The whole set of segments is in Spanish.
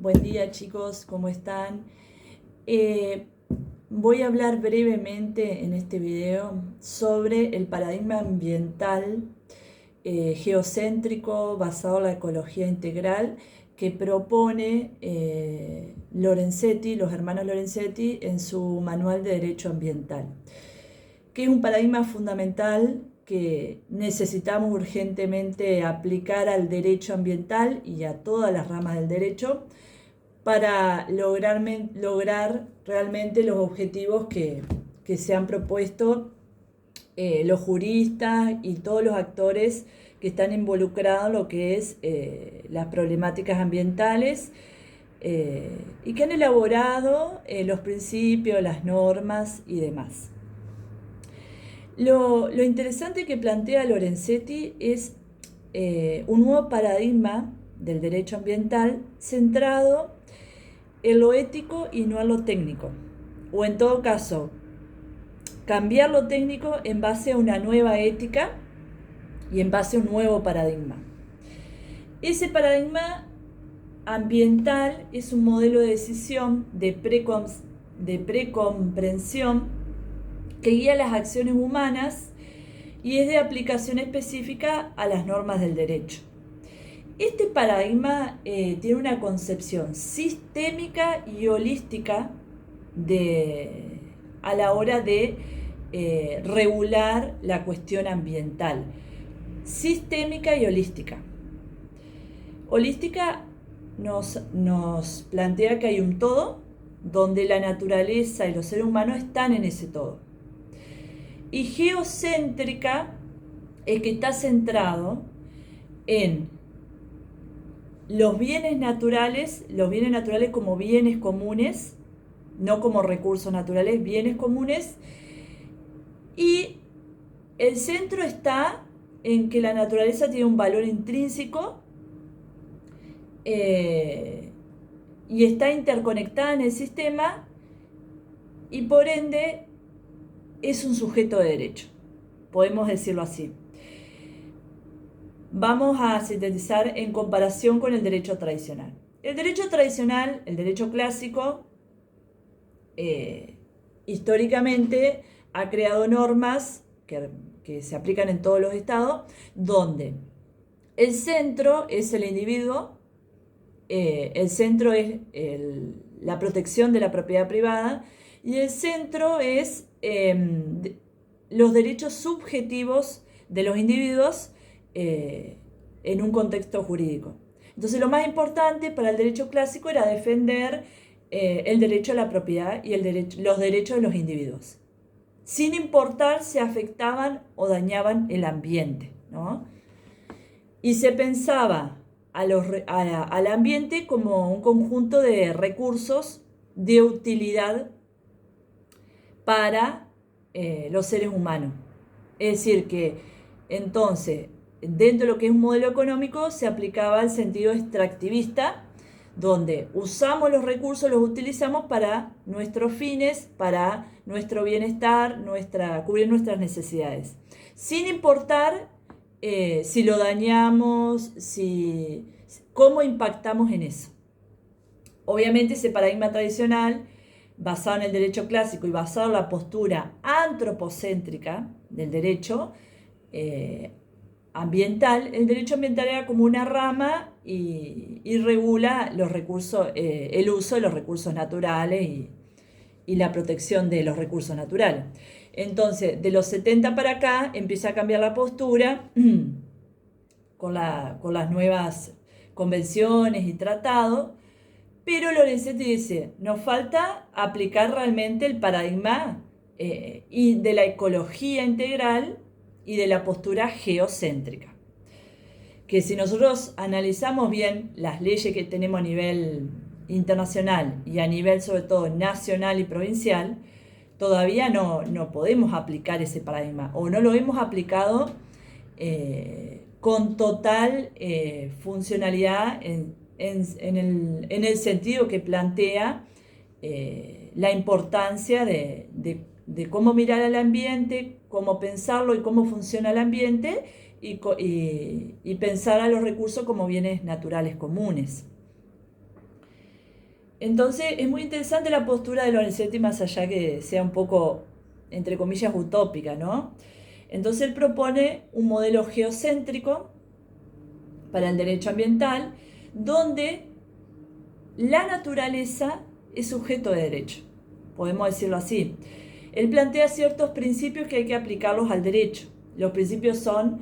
Buen día chicos, ¿cómo están? Eh, Voy a hablar brevemente en este video sobre el paradigma ambiental geocéntrico basado en la ecología integral que propone Lorenzetti, los hermanos Lorenzetti, en su Manual de Derecho Ambiental, que es un paradigma fundamental que necesitamos urgentemente aplicar al derecho ambiental y a todas las ramas del derecho para lograr realmente los objetivos que se han propuesto los juristas y todos los actores que están involucrados en lo que es las problemáticas ambientales y que han elaborado los principios, las normas y demás. Lo interesante que plantea Lorenzetti es un nuevo paradigma del derecho ambiental centrado en lo ético y no en lo técnico. O en todo caso, cambiar lo técnico en base a una nueva ética y en base a un nuevo paradigma. Ese paradigma ambiental es un modelo de decisión, de precomprensión que guía las acciones humanas y es de aplicación específica a las normas del derecho. Este paradigma tiene una concepción sistémica y holística a la hora de regular la cuestión ambiental. Sistémica y holística. Holística nos plantea que hay un todo donde la naturaleza y los seres humanos están en ese todo. Y geocéntrica es que está centrado en los bienes naturales como bienes comunes, no como recursos naturales, bienes comunes, y el centro está en que la naturaleza tiene un valor intrínseco y está interconectada en el sistema y por ende es un sujeto de derecho, podemos decirlo así. Vamos a sintetizar en comparación con el derecho tradicional. El derecho tradicional, el derecho clásico, históricamente ha creado normas que se aplican en todos los estados, donde el centro es el individuo, el centro es la protección de la propiedad privada y el centro es los derechos subjetivos de los individuos en un contexto jurídico. Entonces lo más importante para el derecho clásico era defender el derecho a la propiedad y los derechos de los individuos, sin importar si afectaban o dañaban el ambiente, ¿no? Y se pensaba al ambiente como un conjunto de recursos de utilidad para los seres humanos. Es decir, que entonces, dentro de lo que es un modelo económico, se aplicaba el sentido extractivista, donde usamos los recursos, los utilizamos para nuestros fines, para nuestro bienestar, cubrir nuestras necesidades, sin importar si lo dañamos, cómo impactamos en eso. Obviamente ese paradigma tradicional, basado en el derecho clásico y basado en la postura antropocéntrica del derecho ambiental, el derecho ambiental era como una rama y regula los recursos, el uso de los recursos naturales y la protección de los recursos naturales. Entonces, de los 70 para acá empieza a cambiar la postura con las nuevas convenciones y tratados, pero Lorenzetti dice, nos falta aplicar realmente el paradigma y de la ecología integral y de la postura geocéntrica. Que si nosotros analizamos bien las leyes que tenemos a nivel internacional y a nivel sobre todo nacional y provincial, todavía no podemos aplicar ese paradigma o no lo hemos aplicado con total funcionalidad en el sentido que plantea la importancia de cómo mirar al ambiente, cómo pensarlo y cómo funciona el ambiente y pensar a los recursos como bienes naturales comunes. Entonces es muy interesante la postura de Lorenzetti, más allá que sea un poco, entre comillas, utópica, ¿no? Entonces él propone un modelo geocéntrico para el derecho ambiental, donde la naturaleza es sujeto de derecho, podemos decirlo así. Él plantea ciertos principios que hay que aplicarlos al derecho. Los principios son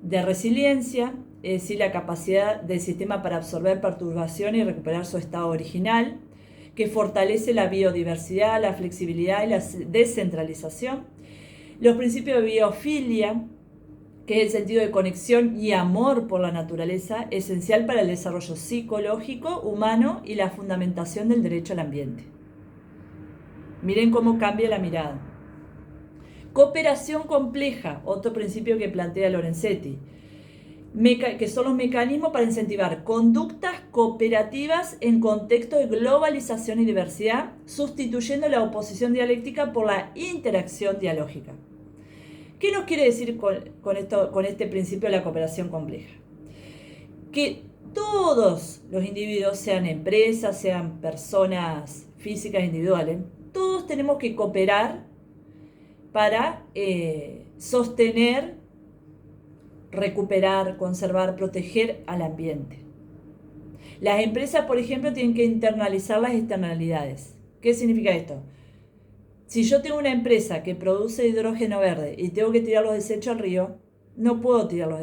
de resiliencia, es decir, la capacidad del sistema para absorber perturbación y recuperar su estado original, que fortalece la biodiversidad, la flexibilidad y la descentralización. Los principios de biofilia, que es el sentido de conexión y amor por la naturaleza, esencial para el desarrollo psicológico, humano y la fundamentación del derecho al ambiente. Miren cómo cambia la mirada. Cooperación compleja, otro principio que plantea Lorenzetti, que son los mecanismos para incentivar conductas cooperativas en contexto de globalización y diversidad, sustituyendo la oposición dialéctica por la interacción dialógica. ¿Qué nos quiere decir con este principio de la cooperación compleja? Que todos los individuos, sean empresas, sean personas físicas individuales, todos tenemos que cooperar para sostener, recuperar, conservar, proteger al ambiente. Las empresas, por ejemplo, tienen que internalizar las externalidades. ¿Qué significa esto? Si yo tengo una empresa que produce hidrógeno verde y tengo que tirar los desechos al río, no puedo tirar los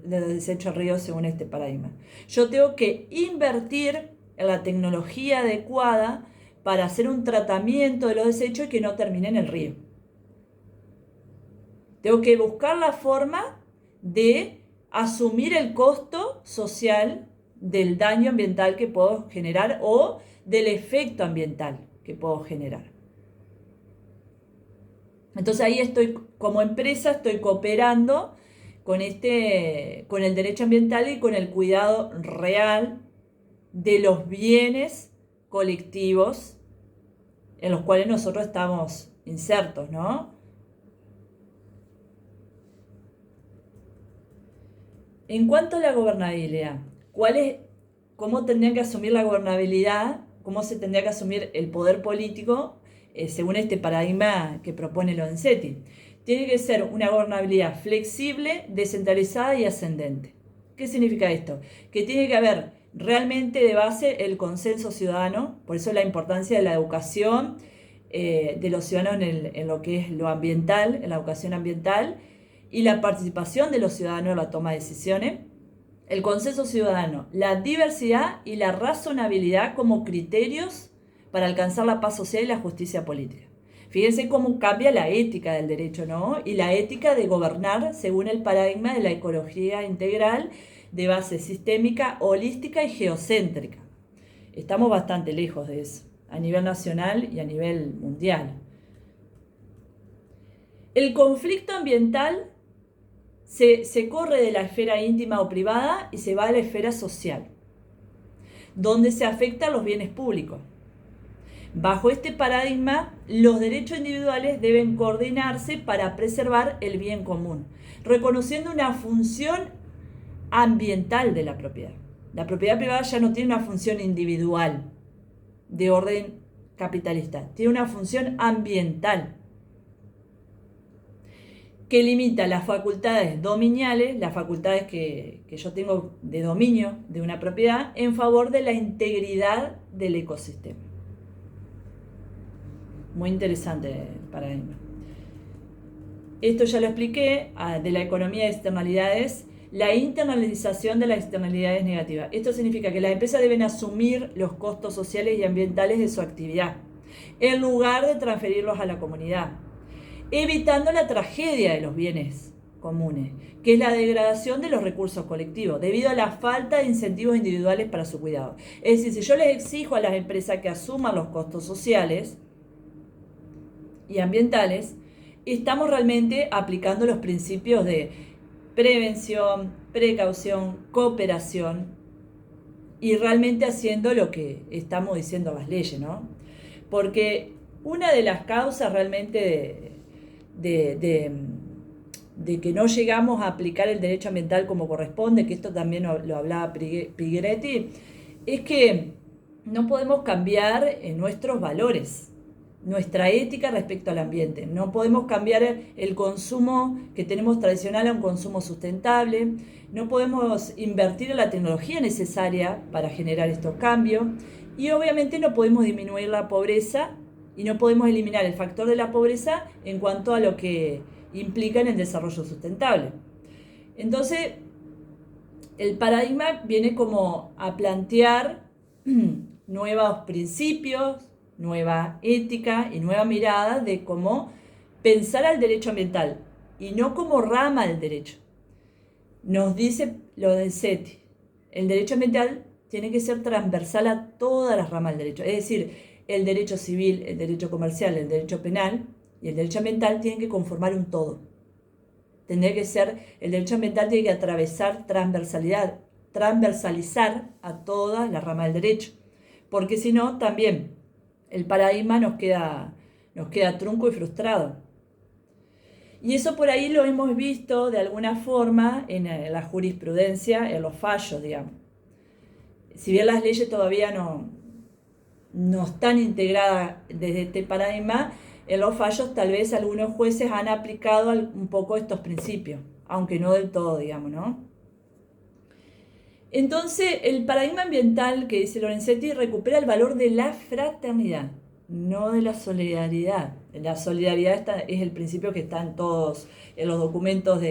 desechos al río según este paradigma. Yo tengo que invertir en la tecnología adecuada para hacer un tratamiento de los desechos y que no termine en el río. Tengo que buscar la forma de asumir el costo social del daño ambiental que puedo generar o del efecto ambiental que puedo generar. Entonces ahí estoy, como empresa, estoy cooperando con el derecho ambiental y con el cuidado real de los bienes colectivos en los cuales nosotros estamos insertos, ¿no? En cuanto a la gobernabilidad, ¿cómo tendría que asumir la gobernabilidad? ¿Cómo se tendría que asumir el poder político según este paradigma que propone Lorenzetti? Tiene que ser una gobernabilidad flexible, descentralizada y ascendente. ¿Qué significa esto? Que tiene que haber realmente de base el consenso ciudadano, por eso la importancia de la educación de los ciudadanos en lo que es lo ambiental, en la educación ambiental, y la participación de los ciudadanos en la toma de decisiones, el consenso ciudadano, la diversidad y la razonabilidad como criterios para alcanzar la paz social y la justicia política. Fíjense cómo cambia la ética del derecho, ¿no? Y la ética de gobernar según el paradigma de la ecología integral de base sistémica, holística y geocéntrica. Estamos bastante lejos de eso, a nivel nacional y a nivel mundial. El conflicto ambiental se corre de la esfera íntima o privada y se va a la esfera social, donde se afectan los bienes públicos. Bajo este paradigma, los derechos individuales deben coordinarse para preservar el bien común, reconociendo una función ambiental de la propiedad. La propiedad privada ya no tiene una función individual de orden capitalista, tiene una función ambiental que limita las facultades dominiales, las facultades que yo tengo de dominio de una propiedad, en favor de la integridad del ecosistema. Muy interesante el paradigma. Esto ya lo expliqué, de la economía de externalidades, la internalización de las externalidades negativas. Esto significa que las empresas deben asumir los costos sociales y ambientales de su actividad, en lugar de transferirlos a la comunidad, evitando la tragedia de los bienes comunes, que es la degradación de los recursos colectivos, debido a la falta de incentivos individuales para su cuidado. Es decir, si yo les exijo a las empresas que asuman los costos sociales y ambientales, estamos realmente aplicando los principios de prevención, precaución, cooperación y realmente haciendo lo que estamos diciendo las leyes, ¿no? Porque una de las causas realmente de que no llegamos a aplicar el derecho ambiental como corresponde, que esto también lo hablaba Pigretti, es que no podemos cambiar nuestros valores, nuestra ética respecto al ambiente. No podemos cambiar el consumo que tenemos tradicional a un consumo sustentable. No podemos invertir en la tecnología necesaria para generar estos cambios. Y obviamente no podemos disminuir la pobreza y no podemos eliminar el factor de la pobreza en cuanto a lo que implica en el desarrollo sustentable. Entonces, el paradigma viene como a plantear nuevos principios, nueva ética y nueva mirada de cómo pensar al derecho ambiental y no como rama del derecho. Nos dice lo del SETI, el derecho ambiental tiene que ser transversal a todas las ramas del derecho, es decir, el derecho civil, el derecho comercial, el derecho penal y el derecho ambiental tienen que conformar un todo. Tendría que ser, el derecho ambiental tiene que atravesar transversalizar a todas las ramas del derecho, porque si no, también el paradigma nos queda trunco y frustrado. Y eso por ahí lo hemos visto de alguna forma en la jurisprudencia, en los fallos, digamos. Si bien las leyes todavía no están integradas desde este paradigma, en los fallos tal vez algunos jueces han aplicado un poco estos principios, aunque no del todo, digamos, ¿no? Entonces, el paradigma ambiental que dice Lorenzetti recupera el valor de la fraternidad, no de la solidaridad. La solidaridad es el principio que está en todos en los documentos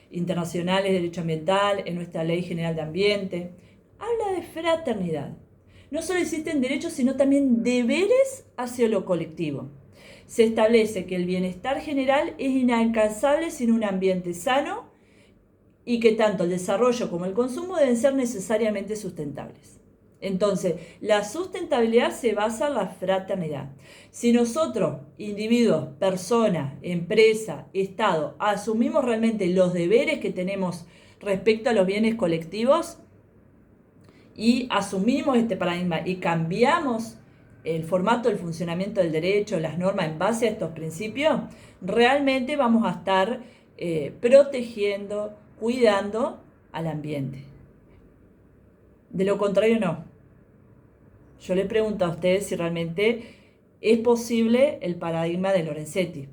internacionales de derecho ambiental, en nuestra Ley General de Ambiente. Habla de fraternidad. No solo existen derechos, sino también deberes hacia lo colectivo. Se establece que el bienestar general es inalcanzable sin un ambiente sano y que tanto el desarrollo como el consumo deben ser necesariamente sustentables. Entonces, la sustentabilidad se basa en la fraternidad. Si nosotros, individuos, personas, empresa, Estado, asumimos realmente los deberes que tenemos respecto a los bienes colectivos y asumimos este paradigma y cambiamos el formato, el funcionamiento del derecho, las normas en base a estos principios, realmente vamos a estar protegiendo, cuidando al ambiente. De lo contrario, no. Yo le pregunto a ustedes si realmente es posible el paradigma de Lorenzetti.